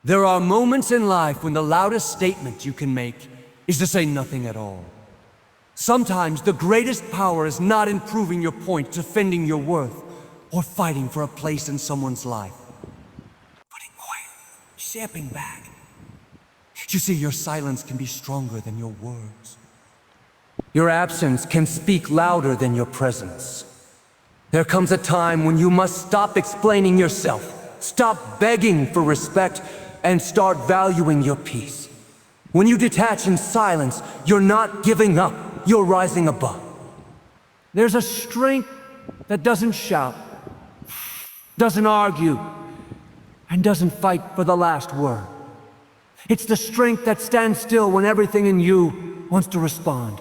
There are moments in life when the loudest statement you can make is to say nothing at all. Sometimes the greatest power is not in proving your point, defending your worth, or fighting for a place in someone's life. But in quiet, stepping back. You see, your silence can be stronger than your words. Your absence can speak louder than your presence. There comes a time when you must stop explaining yourself, stop begging for respect, and start valuing your peace. When you detach in silence, you're not giving up, you're rising above. There's a strength that doesn't shout, doesn't argue, and doesn't fight for the last word. It's the strength that stands still when everything in you wants to respond.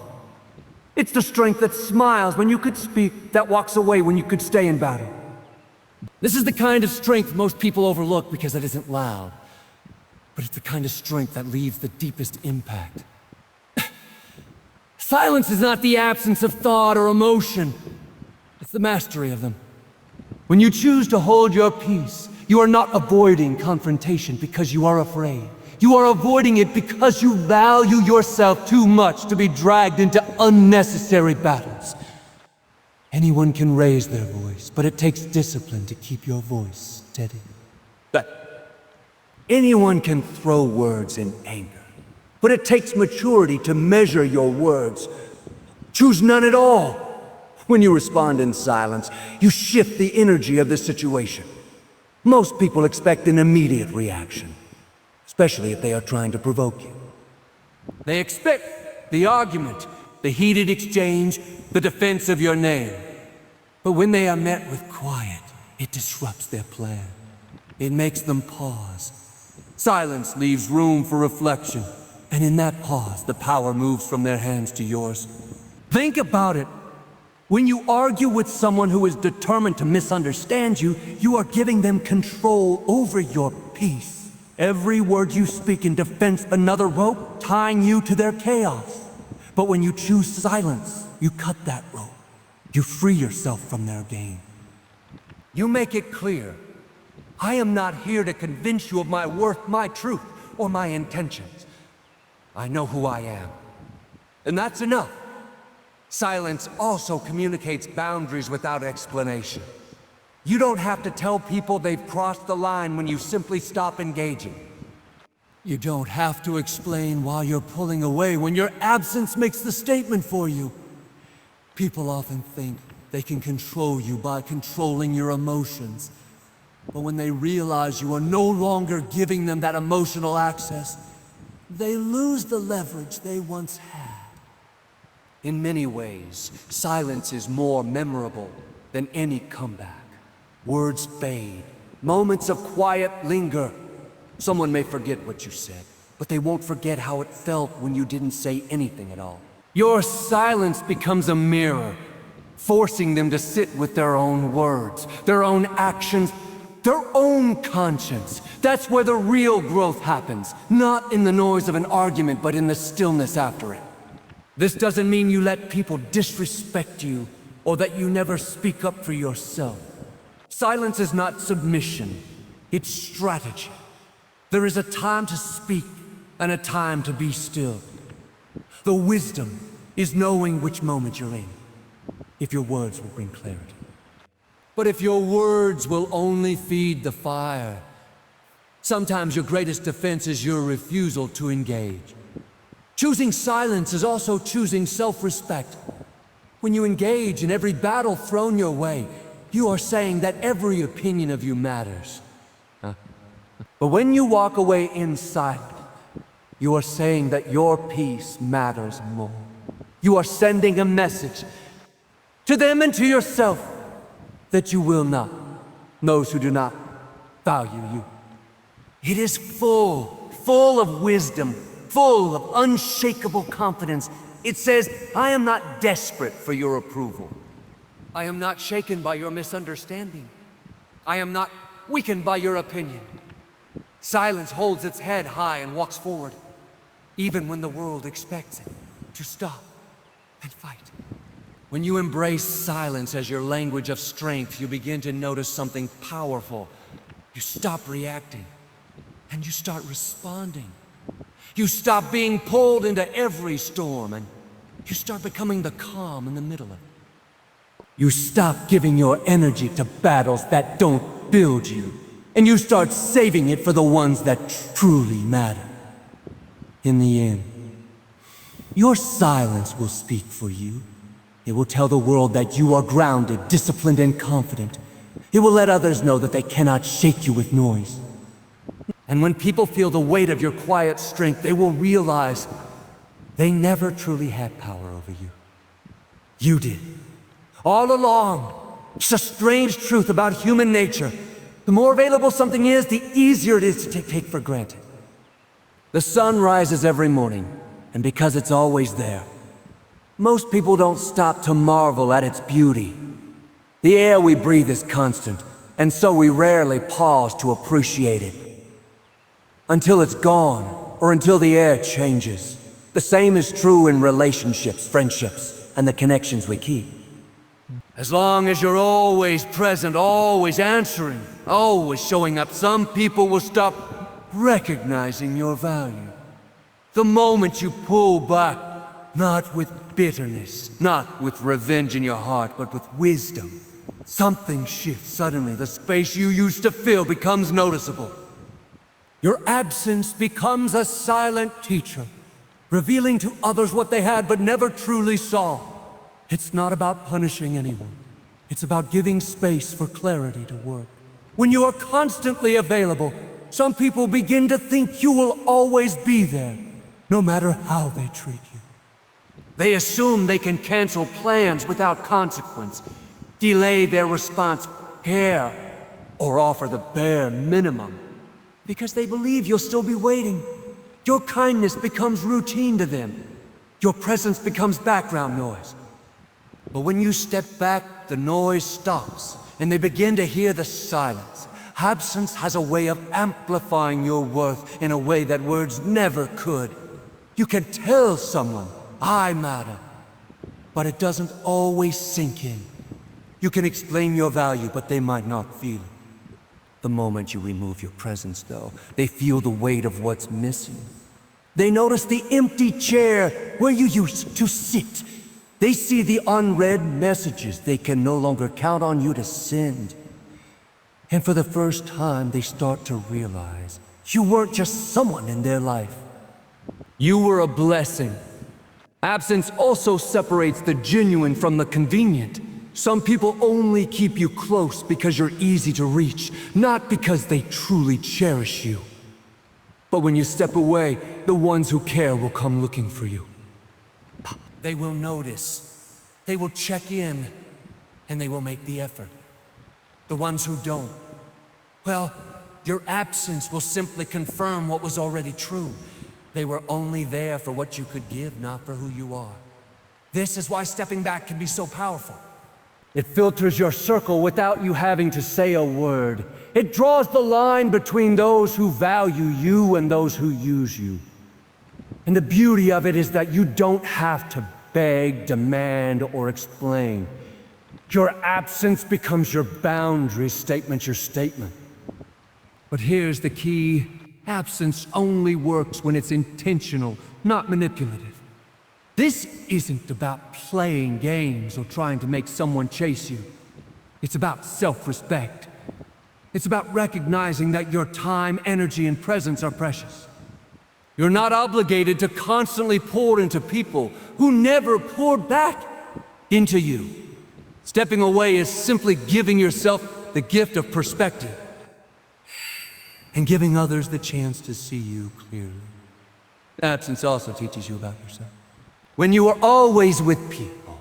It's the strength that smiles when you could speak, that walks away when you could stay in battle. This is the kind of strength most people overlook because it isn't loud. But it's the kind of strength that leaves the deepest impact. Silence is not the absence of thought or emotion. It's the mastery of them. When you choose to hold your peace, you are not avoiding confrontation because you are afraid. You are avoiding it because you value yourself too much to be dragged into unnecessary battles. Anyone can raise their voice, but it takes discipline to keep your voice steady. Anyone can throw words in anger, but it takes maturity to measure your words. Choose none at all. When you respond in silence, you shift the energy of the situation. Most people expect an immediate reaction, especially if they are trying to provoke you. They expect the argument, the heated exchange, the defense of your name. But when they are met with quiet, it disrupts their plan. It makes them pause. Silence leaves room for reflection, and in that pause, the power moves from their hands to yours. Think about it. When you argue with someone who is determined to misunderstand you, you are giving them control over your peace. Every word you speak in defense of another rope, tying you to their chaos. But when you choose silence, you cut that rope. You free yourself from their game. You make it clear. I am not here to convince you of my worth, my truth, or my intentions. I know who I am, and that's enough. Silence also communicates boundaries without explanation. You don't have to tell people they've crossed the line when you simply stop engaging. You don't have to explain why you're pulling away when your absence makes the statement for you. People often think they can control you by controlling your emotions. But when they realize you are no longer giving them that emotional access, they lose the leverage they once had. In many ways, silence is more memorable than any comeback. Words fade. Moments of quiet linger. Someone may forget what you said, but they won't forget how it felt when you didn't say anything at all. Your silence becomes a mirror, forcing them to sit with their own words, their own actions, their own conscience. That's where the real growth happens, not in the noise of an argument, but in the stillness after it. This doesn't mean you let people disrespect you, or that you never speak up for yourself. Silence is not submission, it's strategy. There is a time to speak, and a time to be still. The wisdom is knowing which moment you're in, if your words will bring clarity. But if your words will only feed the fire, sometimes your greatest defense is your refusal to engage. Choosing silence is also choosing self-respect. When you engage in every battle thrown your way, you are saying that every opinion of you matters. But when you walk away in silence, you are saying that your peace matters more. You are sending a message to them and to yourself that you will not, those who do not value you. It is full of wisdom, full of unshakable confidence. It says, I am not desperate for your approval. I am not shaken by your misunderstanding. I am not weakened by your opinion. Silence holds its head high and walks forward, even when the world expects it to stop and fight. When you embrace silence as your language of strength, you begin to notice something powerful. You stop reacting. and you start responding. You stop being pulled into every storm, and you start becoming the calm in the middle of it. You stop giving your energy to battles that don't build you, and you start saving it for the ones that truly matter. In the end, your silence will speak for you. It will tell the world that you are grounded, disciplined, and confident. It will let others know that they cannot shake you with noise. And when people feel the weight of your quiet strength, they will realize they never truly had power over you. You did. All along. It's a strange truth about human nature. The more available something is, the easier it is to take for granted. The sun rises every morning, and because it's always there, most people don't stop to marvel at its beauty. The air we breathe is constant, and so we rarely pause to appreciate it. Until it's gone, or until the air changes. The same is true in relationships, friendships, and the connections we keep. As long as you're always present, always answering, always showing up, some people will stop recognizing your value. The moment you pull back, not with bitterness, not with revenge in your heart, but with wisdom, something shifts suddenly. The space you used to fill becomes noticeable. Your absence becomes a silent teacher, revealing to others what they had but never truly saw. It's not about punishing anyone. It's about giving space for clarity to work. When you are constantly available, some people begin to think you will always be there, no matter how they treat you. They assume they can cancel plans without consequence, delay their response, care, or offer the bare minimum, because they believe you'll still be waiting. Your kindness becomes routine to them. Your presence becomes background noise. But when you step back, the noise stops, and they begin to hear the silence. Absence has a way of amplifying your worth in a way that words never could. You can tell someone, I matter, but it doesn't always sink in. You can explain your value, but they might not feel it. The moment you remove your presence, though, they feel the weight of what's missing. They notice the empty chair where you used to sit. They see the unread messages they can no longer count on you to send. And for the first time, they start to realize you weren't just someone in their life. You were a blessing. Absence also separates the genuine from the convenient. Some people only keep you close because you're easy to reach, not because they truly cherish you. But when you step away, the ones who care will come looking for you. They will notice, they will check in, and they will make the effort. The ones who don't, well, your absence will simply confirm what was already true. They were only there for what you could give, not for who you are. This is why stepping back can be so powerful. It filters your circle without you having to say a word. It draws the line between those who value you and those who use you. And the beauty of it is that you don't have to beg, demand, or explain. Your absence becomes your boundary statement, your statement. But here's the key. Absence only works when it's intentional, not manipulative. This isn't about playing games or trying to make someone chase you. It's about self-respect. It's about recognizing that your time, energy, and presence are precious. You're not obligated to constantly pour into people who never poured back into you. Stepping away is simply giving yourself the gift of perspective and giving others the chance to see you clearly. Absence also teaches you about yourself. When you are always with people,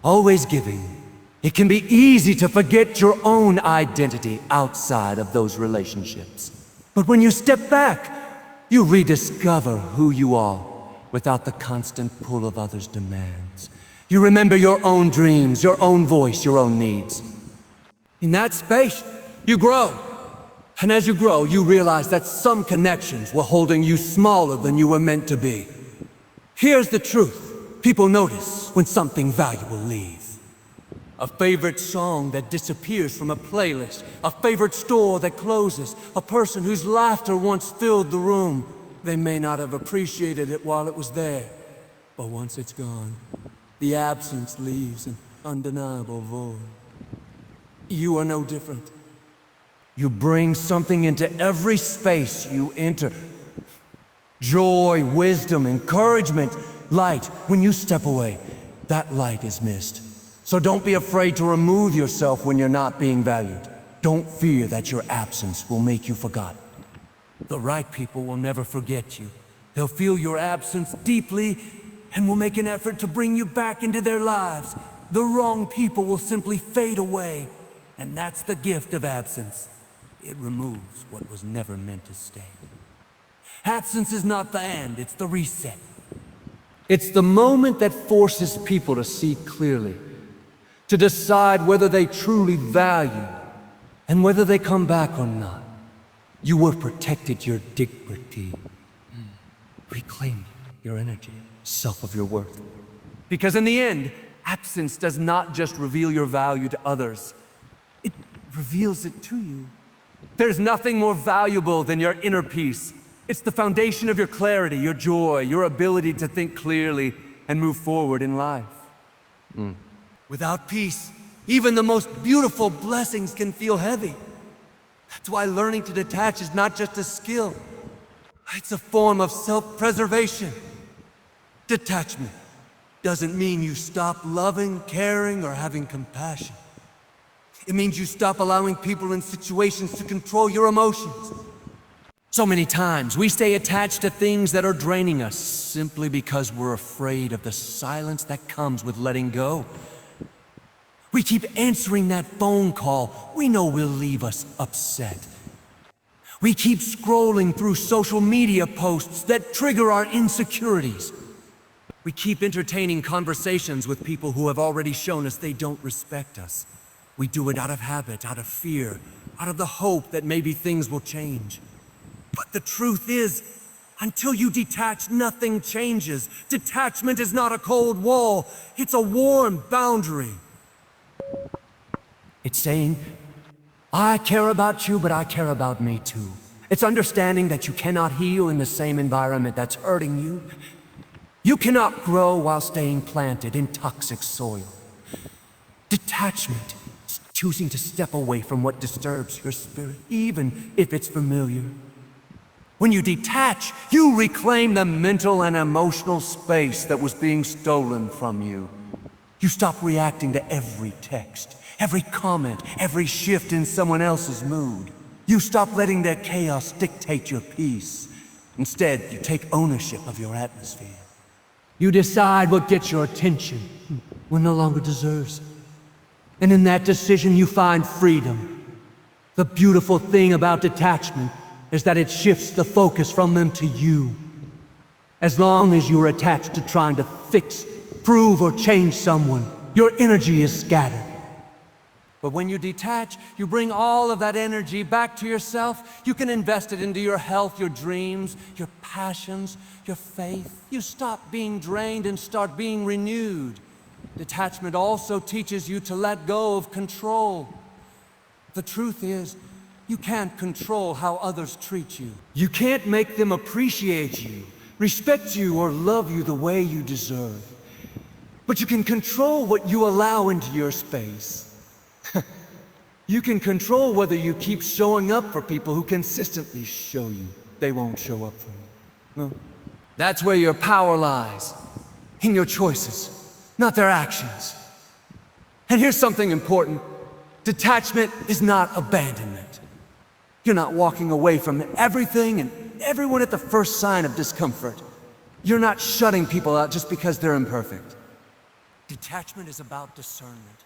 always giving, it can be easy to forget your own identity outside of those relationships. But when you step back, you rediscover who you are without the constant pull of others' demands. You remember your own dreams, your own voice, your own needs. In that space, you grow. And as you grow, you realize that some connections were holding you smaller than you were meant to be. Here's the truth. People notice when something valuable leaves. A favorite song that disappears from a playlist. A favorite store that closes. A person whose laughter once filled the room. They may not have appreciated it while it was there, but once it's gone, the absence leaves an undeniable void. You are no different. You bring something into every space you enter. Joy, wisdom, encouragement, light. When you step away, that light is missed. So don't be afraid to remove yourself when you're not being valued. Don't fear that your absence will make you forgotten. The right people will never forget you. They'll feel your absence deeply and will make an effort to bring you back into their lives. The wrong people will simply fade away, and that's the gift of absence. It removes what was never meant to stay. Absence is not the end, it's the reset. It's the moment that forces people to see clearly, to decide whether they truly value and whether they come back or not. You were protected your dignity. Reclaim your energy, self of your worth. Because in the end, absence does not just reveal your value to others, it reveals it to you. There's nothing more valuable than your inner peace. It's the foundation of your clarity, your joy, your ability to think clearly and move forward in life. Without peace, even the most beautiful blessings can feel heavy. That's why learning to detach is not just a skill. It's a form of self-preservation. Detachment doesn't mean you stop loving, caring, or having compassion. It means you stop allowing people and situations to control your emotions. So many times, we stay attached to things that are draining us simply because we're afraid of the silence that comes with letting go. We keep answering that phone call we know will leave us upset. We keep scrolling through social media posts that trigger our insecurities. We keep entertaining conversations with people who have already shown us they don't respect us. We do it out of habit, out of fear, out of the hope that maybe things will change. But the truth is, until you detach, nothing changes. Detachment is not a cold wall, it's a warm boundary. It's saying, I care about you, but I care about me too. It's understanding that you cannot heal in the same environment that's hurting you. You cannot grow while staying planted in toxic soil. Detachment is choosing to step away from what disturbs your spirit, even if it's familiar. When you detach, you reclaim the mental and emotional space that was being stolen from you. You stop reacting to every text, every comment, every shift in someone else's mood. You stop letting their chaos dictate your peace. Instead, you take ownership of your atmosphere. You decide what gets your attention, what no longer deserves it. And in that decision, you find freedom. The beautiful thing about detachment is that it shifts the focus from them to you. As long as you're attached to trying to fix, prove, or change someone, your energy is scattered. But when you detach, you bring all of that energy back to yourself. You can invest it into your health, your dreams, your passions, your faith. You stop being drained and start being renewed. Detachment also teaches you to let go of control. The truth is, you can't control how others treat you. You can't make them appreciate you, respect you, or love you the way you deserve. But you can control what you allow into your space. You can control whether you keep showing up for people who consistently show you they won't show up for you. No. That's where your power lies, in your choices, not their actions. And here's something important. Detachment is not abandonment. You're not walking away from everything and everyone at the first sign of discomfort. You're not shutting people out just because they're imperfect. Detachment is about discernment.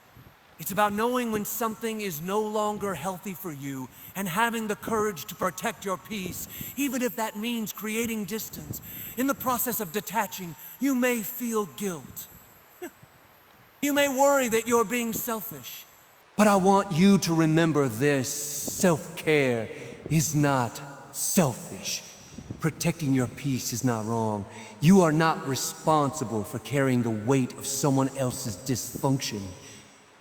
It's about knowing when something is no longer healthy for you and having the courage to protect your peace, even if that means creating distance. In the process of detaching, you may feel guilt. You may worry that you're being selfish. But I want you to remember this: self-care is not selfish. Protecting your peace is not wrong. You are not responsible for carrying the weight of someone else's dysfunction.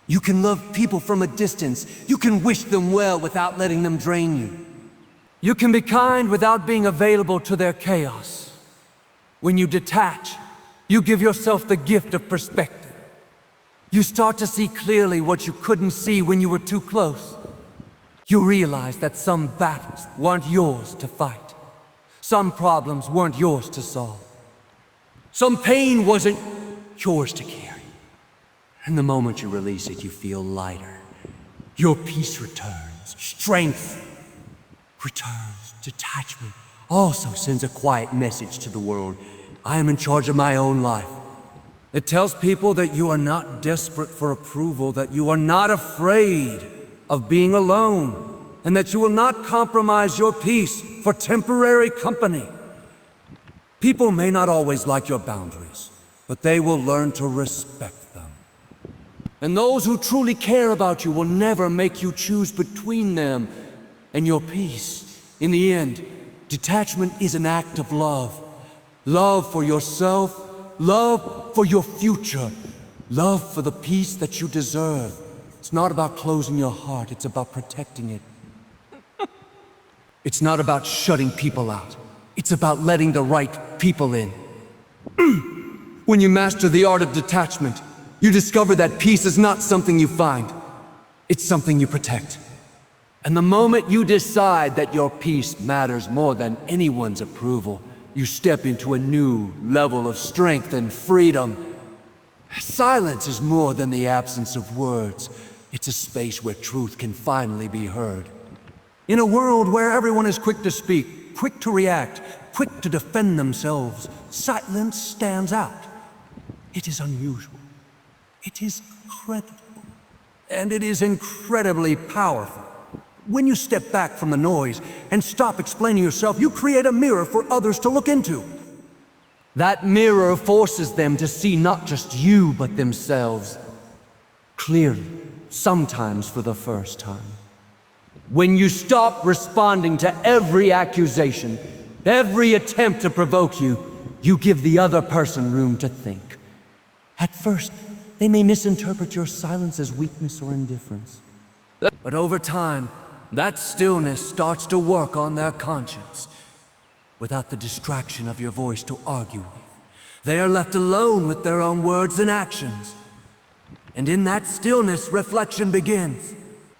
You can love people from a distance. You can wish them well without letting them drain you. You can be kind without being available to their chaos. When you detach, you give yourself the gift of perspective. You start to see clearly what you couldn't see when you were too close. You realize that some battles weren't yours to fight. Some problems weren't yours to solve. Some pain wasn't yours to carry. And the moment you release it, you feel lighter. Your peace returns. Strength returns. Detachment also sends a quiet message to the world. I am in charge of my own life. It tells people that you are not desperate for approval, that you are not afraid of being alone, and that you will not compromise your peace for temporary company. People may not always like your boundaries, but they will learn to respect them. And those who truly care about you will never make you choose between them and your peace. In the end, detachment is an act of love. Love for yourself, love for your future, love for the peace that you deserve. It's not about closing your heart, it's about protecting it. It's not about shutting people out. It's about letting the right people in. When you master the art of detachment, you discover that peace is not something you find. It's something you protect. And the moment you decide that your peace matters more than anyone's approval, you step into a new level of strength and freedom. Silence is more than the absence of words. It's a space where truth can finally be heard. In a world where everyone is quick to speak, quick to react, quick to defend themselves, silence stands out. It is unusual. It is incredible. And it is incredibly powerful. When you step back from the noise and stop explaining yourself, you create a mirror for others to look into. That mirror forces them to see not just you, but themselves clearly, sometimes for the first time. When you stop responding to every accusation, every attempt to provoke you, you give the other person room to think. At first, they may misinterpret your silence as weakness or indifference. But over time, that stillness starts to work on their conscience. Without the distraction of your voice to argue with, they are left alone with their own words and actions. And in that stillness, reflection begins.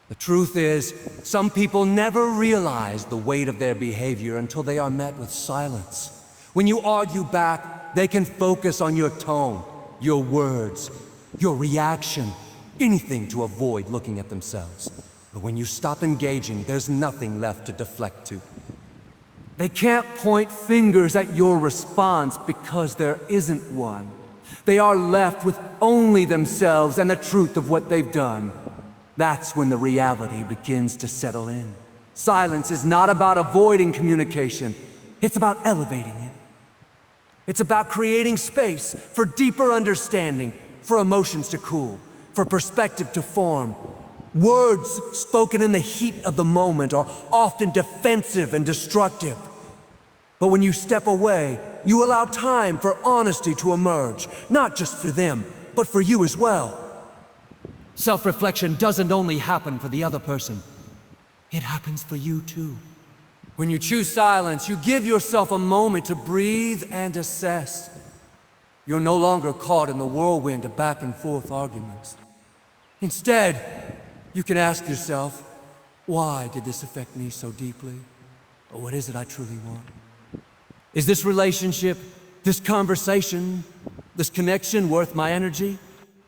The truth is, some people never realize the weight of their behavior until they are met with silence. When you argue back, they can focus on your tone, your words, your reaction, anything to avoid looking at themselves. But when you stop engaging, there's nothing left to deflect to. They can't point fingers at your response because there isn't one. They are left with only themselves and the truth of what they've done. That's when the reality begins to settle in. Silence is not about avoiding communication. It's about elevating it. It's about creating space for deeper understanding, for emotions to cool, for perspective to form. Words spoken in the heat of the moment are often defensive and destructive. But when you step away, you allow time for honesty to emerge, not just for them, but for you as well. Self-reflection doesn't only happen for the other person, it happens for you too. When you choose silence, you give yourself a moment to breathe and assess. You're no longer caught in the whirlwind of back and forth arguments. Instead, you can ask yourself, why did this affect me so deeply? Or what is it I truly want? Is this relationship, this conversation, this connection worth my energy?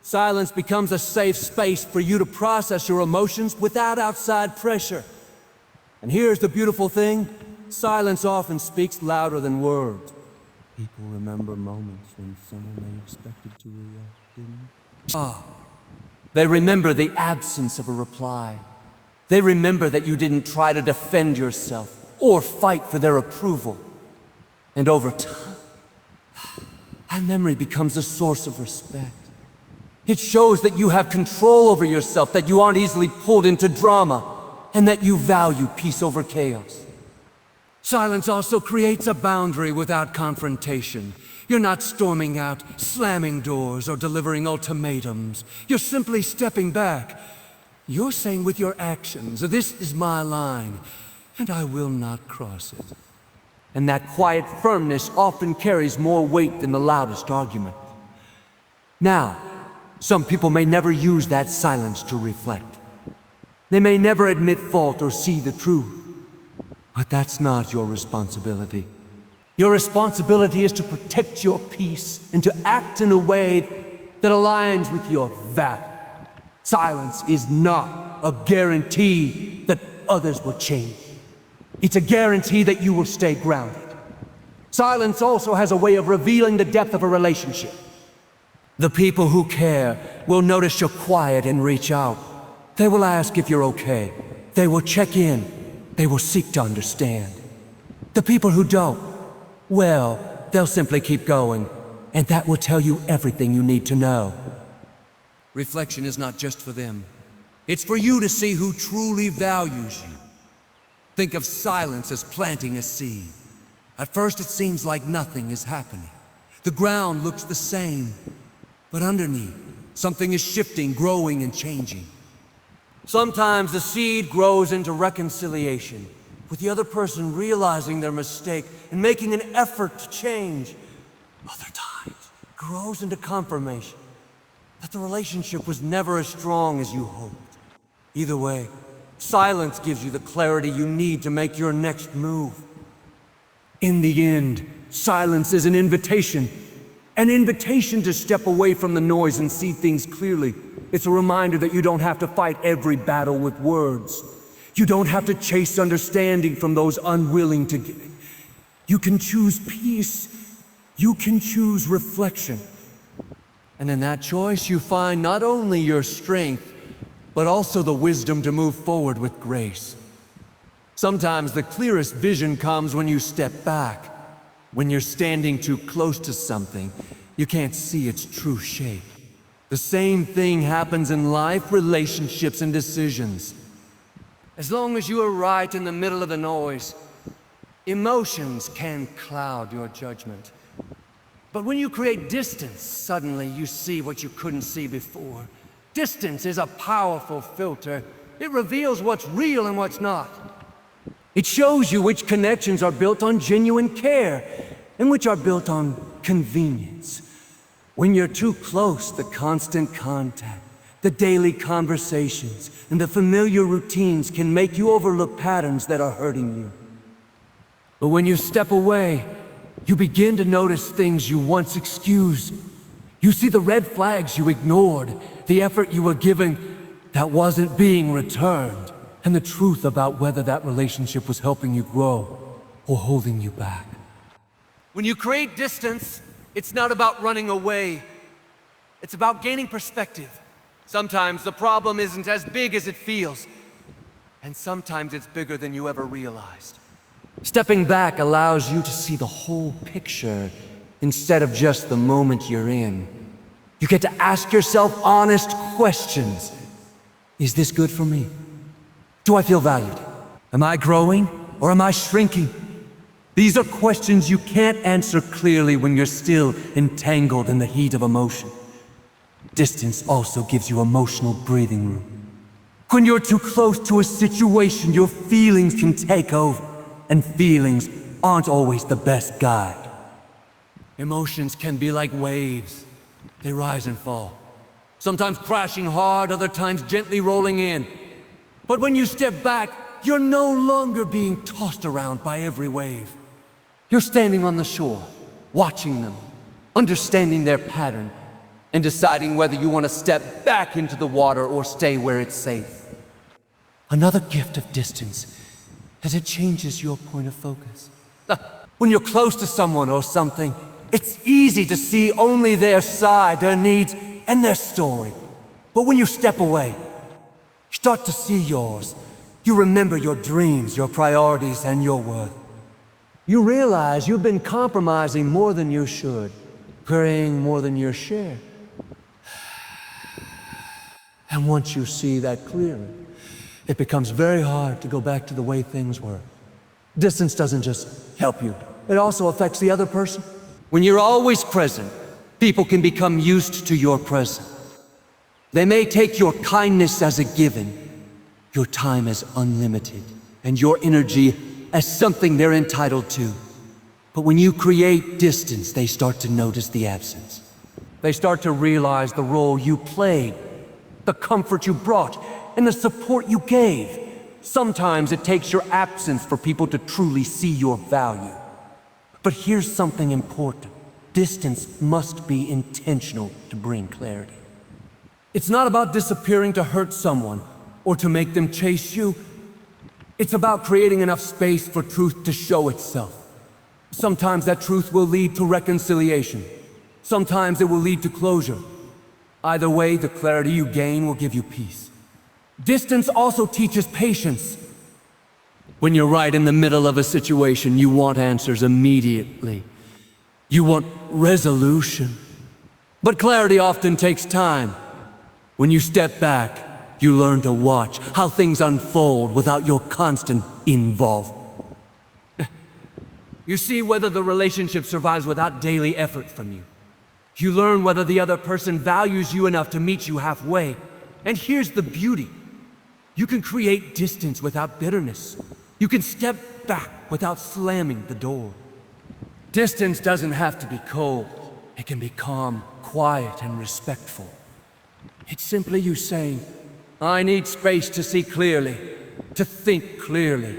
Silence becomes a safe space for you to process your emotions without outside pressure. And here's the beautiful thing, silence often speaks louder than words. People remember moments when someone they expected to react didn't. They remember the absence of a reply. They remember that you didn't try to defend yourself or fight for their approval. And over time, that memory becomes a source of respect. It shows that you have control over yourself, that you aren't easily pulled into drama, and that you value peace over chaos. Silence also creates a boundary without confrontation. You're not storming out, slamming doors, or delivering ultimatums. You're simply stepping back. You're saying with your actions, this is my line, and I will not cross it. And that quiet firmness often carries more weight than the loudest argument. Now, some people may never use that silence to reflect. They may never admit fault or see the truth. But that's not your responsibility. Your responsibility is to protect your peace and to act in a way that aligns with your value. Silence is not a guarantee that others will change. It's a guarantee that you will stay grounded. Silence also has a way of revealing the depth of a relationship. The people who care will notice you're quiet and reach out. They will ask if you're okay. They will check in. They will seek to understand. The people who don't, well, they'll simply keep going, and that will tell you everything you need to know. Reflection is not just for them. It's for you to see who truly values you. Think of silence as planting a seed. At first it seems like nothing is happening. The ground looks the same, but underneath, something is shifting, growing, and changing. Sometimes the seed grows into reconciliation, with the other person realizing their mistake and making an effort to change. Other times, it grows into confirmation that the relationship was never as strong as you hoped. Either way, silence gives you the clarity you need to make your next move. In the end, silence is an invitation to step away from the noise and see things clearly. It's a reminder that you don't have to fight every battle with words. You don't have to chase understanding from those unwilling to give. You can choose peace. You can choose reflection. And in that choice, you find not only your strength, but also the wisdom to move forward with grace. Sometimes the clearest vision comes when you step back. When you're standing too close to something, you can't see its true shape. The same thing happens in life, relationships, and decisions. As long as you are right in the middle of the noise, emotions can cloud your judgment. But when you create distance, suddenly you see what you couldn't see before. Distance is a powerful filter. It reveals what's real and what's not. It shows you which connections are built on genuine care and which are built on convenience. When you're too close, the constant contact, the daily conversations, and the familiar routines can make you overlook patterns that are hurting you. But when you step away, you begin to notice things you once excused. You see the red flags you ignored, the effort you were giving that wasn't being returned, and the truth about whether that relationship was helping you grow or holding you back. When you create distance, it's not about running away. It's about gaining perspective. Sometimes the problem isn't as big as it feels, and sometimes it's bigger than you ever realized. Stepping back allows you to see the whole picture instead of just the moment you're in. You get to ask yourself honest questions. Is this good for me? Do I feel valued? Am I growing or am I shrinking? These are questions you can't answer clearly when you're still entangled in the heat of emotion. Distance also gives you emotional breathing room. When you're too close to a situation, your feelings can take over, and feelings aren't always the best guide. Emotions can be like waves. They rise and fall, sometimes crashing hard, other times gently rolling in. But when you step back, you're no longer being tossed around by every wave. You're standing on the shore, watching them, understanding their pattern, and deciding whether you want to step back into the water or stay where it's safe. Another gift of distance is it changes your point of focus. When you're close to someone or something, it's easy to see only their side, their needs, and their story. But when you step away, you start to see yours. You remember your dreams, your priorities, and your worth. You realize you've been compromising more than you should, praying more than your share. And once you see that clearly, it becomes very hard to go back to the way things were. Distance doesn't just help you, it also affects the other person. When you're always present, people can become used to your presence. They may take your kindness as a given, your time as unlimited, and your energy as something they're entitled to. But when you create distance, they start to notice the absence. They start to realize the role you played, the comfort you brought, and the support you gave. Sometimes it takes your absence for people to truly see your value. But here's something important. Distance must be intentional to bring clarity. It's not about disappearing to hurt someone or to make them chase you. It's about creating enough space for truth to show itself. Sometimes that truth will lead to reconciliation. Sometimes it will lead to closure. Either way, the clarity you gain will give you peace. Distance also teaches patience. When you're right in the middle of a situation, you want answers immediately. You want resolution. But clarity often takes time. When you step back, you learn to watch how things unfold without your constant involvement. You see whether the relationship survives without daily effort from you. You learn whether the other person values you enough to meet you halfway. And here's the beauty. You can create distance without bitterness. You can step back without slamming the door. Distance doesn't have to be cold. It can be calm, quiet, and respectful. It's simply you saying, I need space to see clearly, to think clearly.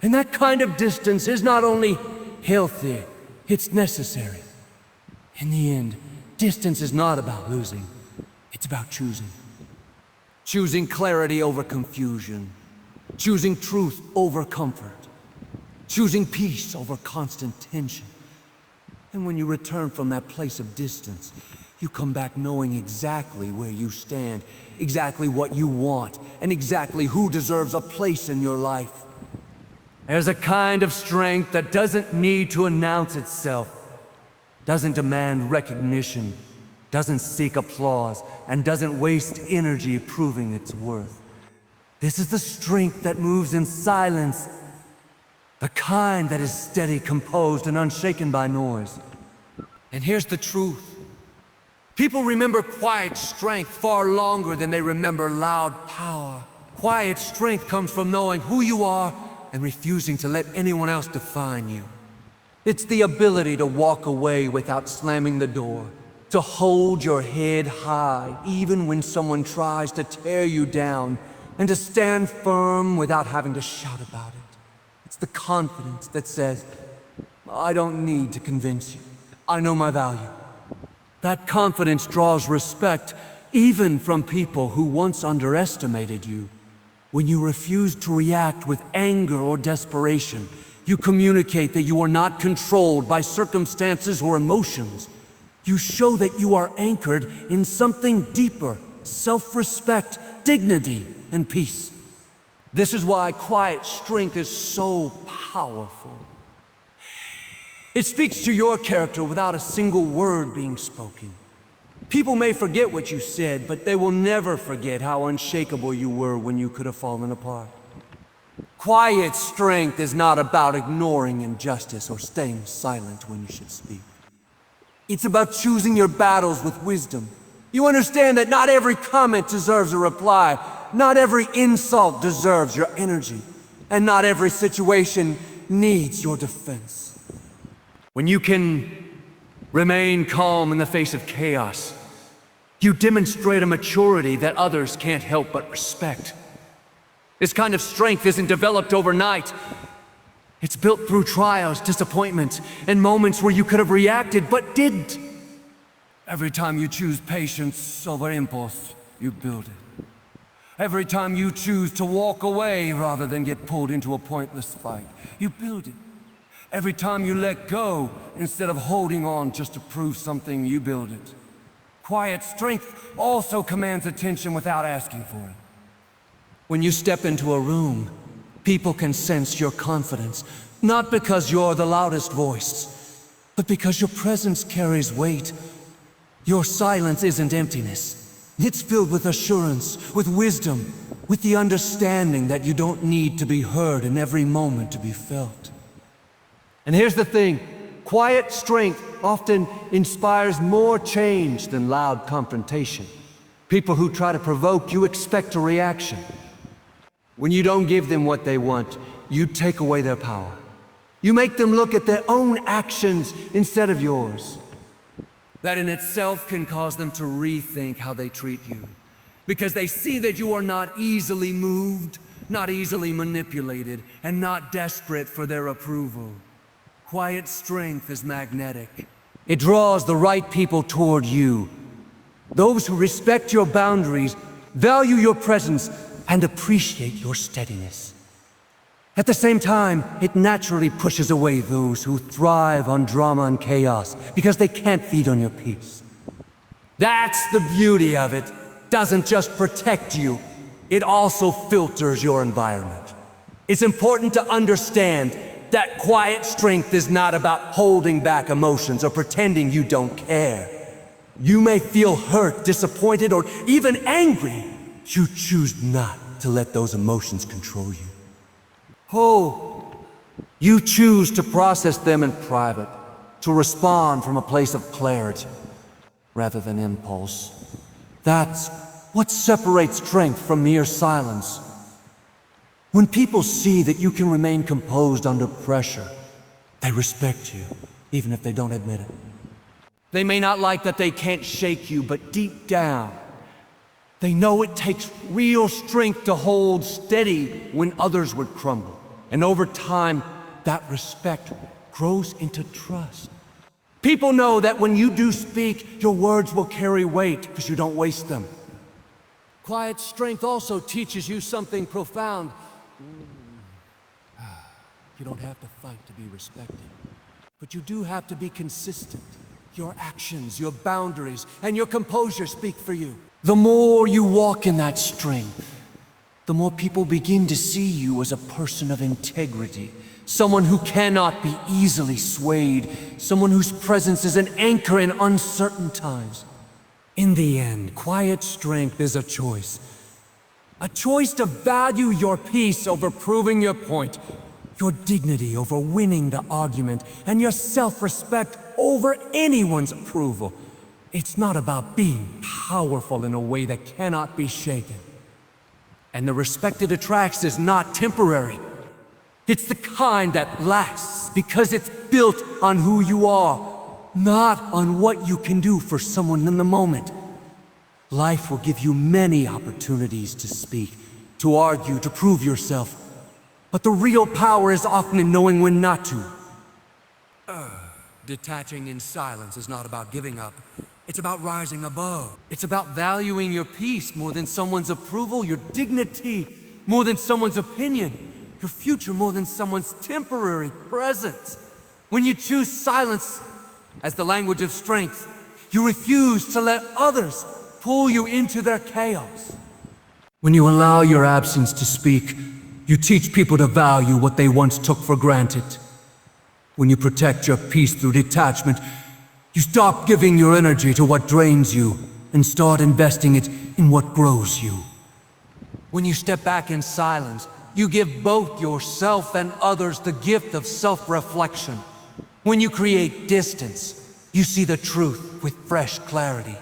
And that kind of distance is not only healthy, it's necessary. In the end, distance is not about losing, it's about choosing. Choosing clarity over confusion, choosing truth over comfort, choosing peace over constant tension. And when you return from that place of distance, you come back knowing exactly where you stand, exactly what you want, and exactly who deserves a place in your life. There's a kind of strength that doesn't need to announce itself, doesn't demand recognition, doesn't seek applause, and doesn't waste energy proving its worth. This is the strength that moves in silence, the kind that is steady, composed, and unshaken by noise. And here's the truth. People remember quiet strength far longer than they remember loud power. Quiet strength comes from knowing who you are and refusing to let anyone else define you. It's the ability to walk away without slamming the door, to hold your head high even when someone tries to tear you down, and to stand firm without having to shout about it. It's the confidence that says, I don't need to convince you. I know my value. That confidence draws respect even from people who once underestimated you. When you refuse to react with anger or desperation, you communicate that you are not controlled by circumstances or emotions. You show that you are anchored in something deeper, self-respect, dignity, and peace. This is why quiet strength is so powerful. It speaks to your character without a single word being spoken. People may forget what you said, but they will never forget how unshakable you were when you could have fallen apart. Quiet strength is not about ignoring injustice or staying silent when you should speak. It's about choosing your battles with wisdom. You understand that not every comment deserves a reply, not every insult deserves your energy, and not every situation needs your defense. When you can remain calm in the face of chaos, you demonstrate a maturity that others can't help but respect. This kind of strength isn't developed overnight. It's built through trials, disappointments, and moments where you could have reacted but didn't. Every time you choose patience over impulse, you build it. Every time you choose to walk away rather than get pulled into a pointless fight, you build it. Every time you let go, instead of holding on just to prove something, you build it. Quiet strength also commands attention without asking for it. When you step into a room, people can sense your confidence, not because you're the loudest voice, but because your presence carries weight. Your silence isn't emptiness. It's filled with assurance, with wisdom, with the understanding that you don't need to be heard in every moment to be felt. And here's the thing, Quiet strength often inspires more change than loud confrontation. People who try to provoke you expect a reaction. When you don't give them what they want, you take away their power. You make them look at their own actions instead of yours. That in itself can cause them to rethink how they treat you, because they see that you are not easily moved, not easily manipulated, and not desperate for their approval. Quiet strength is magnetic. It draws the right people toward you. Those who respect your boundaries, value your presence, and appreciate your steadiness. At the same time, it naturally pushes away those who thrive on drama and chaos because they can't feed on your peace. That's the beauty of it. It doesn't just protect you, it also filters your environment. It's important to understand that quiet strength is not about holding back emotions or pretending you don't care. You may feel hurt, disappointed, or even angry. You choose not to let those emotions control you. Oh, you choose to process them in private, to respond from a place of clarity rather than impulse. That's what separates strength from mere silence. When people see that you can remain composed under pressure, they respect you, even if they don't admit it. They may not like that they can't shake you, but deep down, they know it takes real strength to hold steady when others would crumble. And over time, that respect grows into trust. People know that when you do speak, your words will carry weight because you don't waste them. Quiet strength also teaches you something profound. You don't have to fight to be respected, but you do have to be consistent. Your actions, your boundaries, and your composure speak for you. The more you walk in that strength, the more people begin to see you as a person of integrity, someone who cannot be easily swayed, someone whose presence is an anchor in uncertain times. In the end, quiet strength is a choice to value your peace over proving your point, your dignity over winning the argument, and your self-respect over anyone's approval. It's not about being powerful in a way that cannot be shaken. And the respect it attracts is not temporary. It's the kind that lasts because it's built on who you are, not on what you can do for someone in the moment. Life will give you many opportunities to speak, to argue, to prove yourself. But the real power is often in knowing when not to. Detaching in silence is not about giving up. It's about rising above. It's about valuing your peace more than someone's approval, your dignity more than someone's opinion, your future more than someone's temporary presence. When you choose silence as the language of strength, you refuse to let others pull you into their chaos. When you allow your absence to speak, you teach people to value what they once took for granted. When you protect your peace through detachment, you stop giving your energy to what drains you and start investing it in what grows you. When you step back in silence, you give both yourself and others the gift of self-reflection. When you create distance, you see the truth with fresh clarity.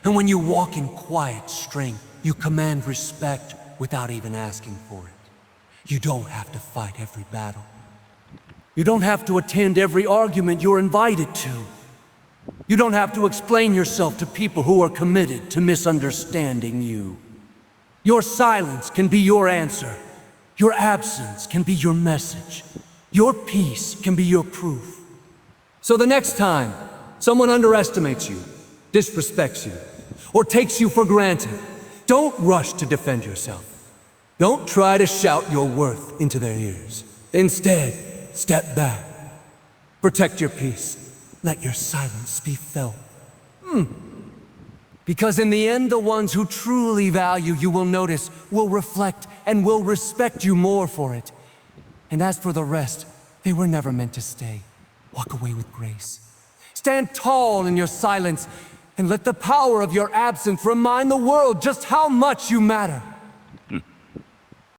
And when you walk in quiet strength, you command respect without even asking for it. You don't have to fight every battle. You don't have to attend every argument you're invited to. You don't have to explain yourself to people who are committed to misunderstanding you. Your silence can be your answer. Your absence can be your message. Your peace can be your proof. So the next time someone underestimates you, disrespects you, or takes you for granted, don't rush to defend yourself. Don't try to shout your worth into their ears. Instead, step back. Protect your peace. Let your silence be felt. Because in the end, the ones who truly value you will notice, will reflect, and will respect you more for it. And as for the rest, they were never meant to stay. Walk away with grace. Stand tall in your silence, and let the power of your absence remind the world just how much you matter.